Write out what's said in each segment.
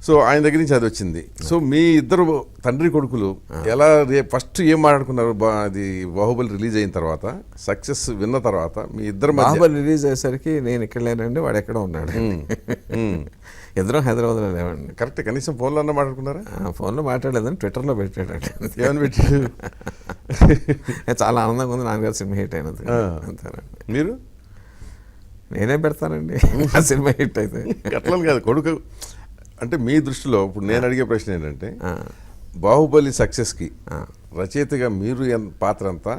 So ఆయన దగ్గర నుంచి అది వచ్చింది. సో మీ ఇద్దరు తండ్రి కొడుకులు ఎలా ఫస్ట్ ఏం మాట్లాడుకున్నారు? అది బాహుబలి రిలీజ్ అయిన తర్వాత, సక్సెస్ విన్న తర్వాత మీ ఇద్దరు బాహుబలి రిలీజ్ అయ్యేసరికి నేను ఇక్కడ లేనండి, వాడు ఎక్కడ ఉన్నాడు. ఇద్దరం హైదరాబాద్లో లేవండి. కరెక్ట్. కనీసం ఫోన్లో అన్నా మాట్లాడుకున్నారా? ఫోన్లో మాట్లాడలేదని ట్విట్టర్లో పెట్టాడండి. ఏమని పెట్టాడు? చాలా ఆనందంగా ఉంది, నాన్నగారు సినిమా హిట్ అయినది అంతేనండి. మీరు? నేనే పెడతానండి ఆ సినిమా హిట్ అయితే. అట్లా కాదు, కొడుకు అంటే మీ దృష్టిలో ఇప్పుడు నేను అడిగే ప్రశ్న ఏంటంటే, బాహుబలి సక్సెస్కి రచయితగా మీరు పాత్ర అంతా,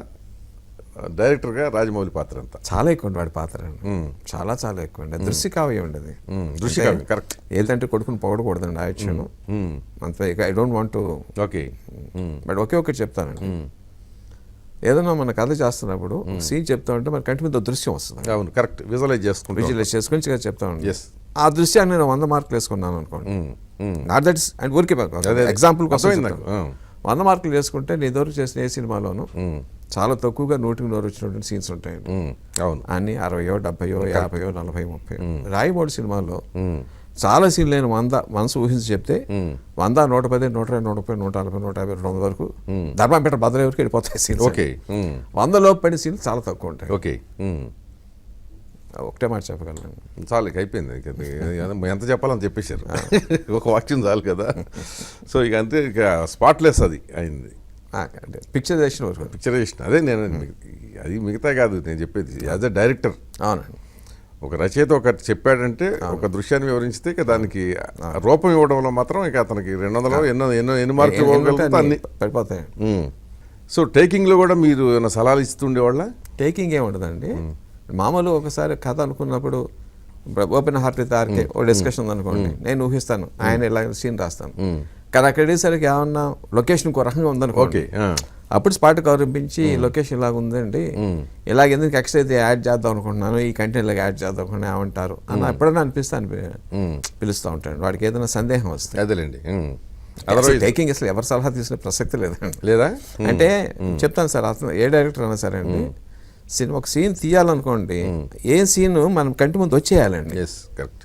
డైరెక్టర్గా రాజమౌళి పాత్ర అంతా? చాలా ఎక్కువ అండి వాడి పాత్ర. చాలా చాలా ఎక్కువ అండి. దృశ్య కావ్యం ఉండదు. దృశ్య కావ్యం కరెక్ట్. ఏదంటే కొడుకుని పొగడకూడదండి ఆ విషయం అంతే. ఇక I don't want to. Okay, but ఒకే ఒకటి చెప్తానండి, ఏదైనా మన కథ చేస్తున్నప్పుడు సీన్ చెప్తా ఉంటే మన కంటి మీద దృశ్యం వస్తుంది. అవును, కరెక్ట్. విజువలైజ్ చేసుకుని చెప్తామండి. ఎస్, ఆ దృశ్యాన్ని నేను 100 మార్కులు వేసుకున్నాను అనుకోండి. నాట్ దట్ ఇస్ అండ్ ఊరికే ఎగ్జాంపుల్ కోసం 100 మార్కులు వేసుకుంటే నేను ఇదివరకు చేసిన ఏ సినిమాలోనూ చాలా తక్కువగా 100కి 100 వచ్చినటువంటి సీన్స్ ఉంటాయండి. అవును, అన్ని 60, 70, 50, 40, 30. రాయమౌళి సినిమాలో చాలా సీన్లు నేను 100 మనసు ఊహించి చెప్తే 100, 110, 120, 130, 140, 150, 200 వరకు ధర్మంపేట బదులు వరకు వెళ్ళిపోతాయి సీన్స్. ఓకే. 100 లోపు పడిన సీన్లు చాలా తక్కువ ఉంటాయి. ఓకే, ఒకటే మాట చెప్పగలను. చాలు, ఇక అయిపోయింది. ఎంత చెప్పాలని చెప్పేశారు. ఒక వాక్యం చాలు కదా. సో ఇక అంతే, ఇక స్పాట్లెస్ అది అయింది. పిక్చరైజేషన్ వరకు. పిక్చరైజేషన్ అదే నేను అది మిగతా కాదు నేను చెప్పేది. యాజ్ అ డైరెక్టర్, అవునండి, ఒక రచయిత ఒకటి చెప్పాడంటే, ఒక దృశ్యాన్ని వివరించితే ఇక దానికి రూపం ఇవ్వడంలో మాత్రం ఇక అతనికి 200 ఎన్ని మార్కులు ఇవ్వగలుగుతా అన్ని పడిపోతాయి. సో టేకింగ్లో కూడా మీరు ఏమైనా సలహాలు ఇస్తుండేవాళ్ళ? టేకింగ్ ఏముండదండి. మామూలు ఒకసారి కథ అనుకున్నప్పుడు ఓపెన్ హార్ట్ అయితే ఆర్కే ఓ డిస్కషన్ ఉందనుకోండి, నేను ఊహిస్తాను ఆయన ఇలా సీన్ రాస్తాను. కానీ అక్కడ వెళ్ళేసరికి ఏమన్నా లొకేషన్ ఇంకో రకంగా ఉందనుకోండి, అప్పుడు స్పాట్ కౌరింపించి లొకేషన్ ఇలాగ ఉందండి, ఇలాగ ఎందుకు ఎక్స్ట్రా అయితే యాడ్ చేద్దాం అనుకుంటున్నాను, ఈ కంటెంట్ ఇలాగ యాడ్ చేద్దాం అనుకుంటున్నా ఏమంటారు అని ఎప్పుడైనా పిలుస్తూ ఉంటాను. వాడికి ఏదైనా సందేహం వస్తుంది. అదేలేండి. టేకింగ్ అసలు ఎవరి సలహా తీసుకునే ప్రసక్తి లేదండి. లేదా అంటే చెప్తాను సార్, అతను ఏ డైరెక్టర్ అయినా సరే అండి, సినిమా ఒక సీన్ తీయాలనుకోండి, ఏ సీన్ మనం కంటి ముందు వచ్చేయాలండి. కరెక్ట్.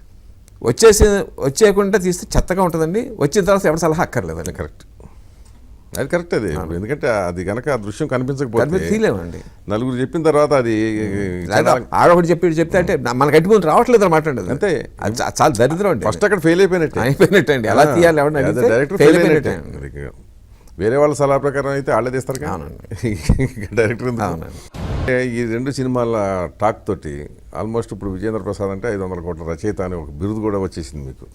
వచ్చేయకుండా తీస్తే చెత్తగా ఉంటుందండి. వచ్చిన తర్వాత ఎవరి సలహా అక్కర్లేదండి. కరెక్ట్, అది కరెక్ట్. అది ఎందుకంటే అది కనుక ఆ దృశ్యం కనిపించకపోతే తీయలేమండి. నలుగురు చెప్పిన తర్వాత అది ఆడొకటి చెప్తే అంటే మన కంటి ముందు రావట్లేదు అనమాట అండి. అంతే, అది చాలా దరిద్రం అండి. ఫస్ట్ అక్కడ ఫెయిల్ అయిపోయినట్టు. ఎలా తీయాలి ఎవరిని డైరెక్టర్ ఫెయిల్ అయినట్టే. వేరే వాళ్ళ సలహా ప్రకారం అయితే వాళ్ళే తీస్తారు కానీ డైరెక్టర్. ఈ 2 సినిమాల టాక్ తోటి ఆల్మోస్ట్ ఇప్పుడు విజేంద్ర ప్రసాద్ అంటే 500 కోట్ల రచయిత అనే ఒక బిరుదు కూడా వచ్చేసింది మీకు.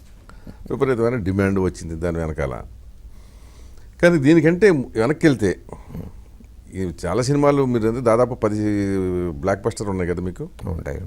విపరీతమైన డిమాండ్ వచ్చింది దాని వెనకాల. కానీ దీనికంటే వెనక్కి వెళ్తే చాలా సినిమాలు మీరు దాదాపు 10 బ్లాక్ బస్టర్ ఉన్నాయి కదా మీకు. ఉంటాయి.